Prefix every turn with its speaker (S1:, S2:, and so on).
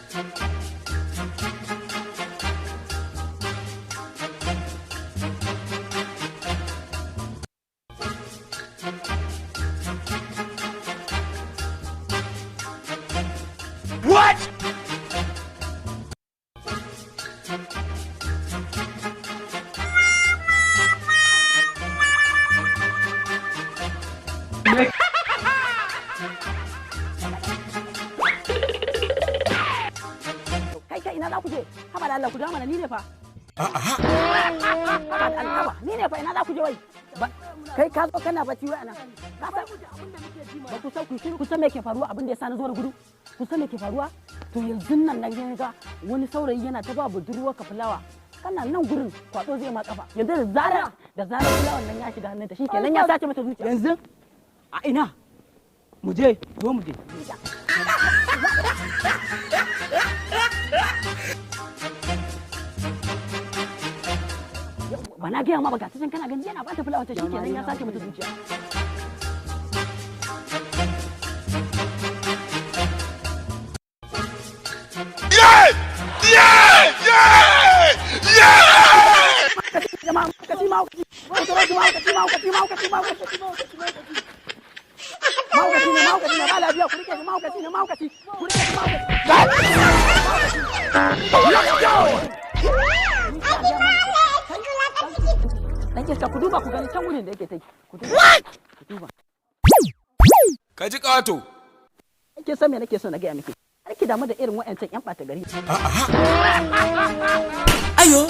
S1: What?
S2: Kai ina za ku je? Haba da Allah ku da mana ni ne fa.
S1: A'a.
S2: Haba da Allah ni ne fa ina za ku je wai? Kai ka zo kana bacci wai anan. Ka san abin da muke ji ma. Ba ku san ku shiru ku san me ke faruwa abin da yasa na zo da gudu. Ku san me ke faruwa? To yanzu nan ga wani saurayi yana ta ba budurwa ka fulawa. Kana nan gurin kwado zai ma kafa. Yanzu da zarar fulawan nan ya shiga hannunta shikenan ya sace mata zuciya.
S3: Yanzu a ina? Mu je, zo mu je.
S2: Ba na gaya ma ba ga can kana gani yana ba ta fulawa ta shikenan ya sace mata zuciya. Ku duba ku gani can wurin da yake tai. Ku duba.
S1: Ka ji ƙato.
S2: Ake san me nake so na gaya miki. Har ki damu da irin wa'ancan 'yan ɓata gari.
S1: A'a. Ayo.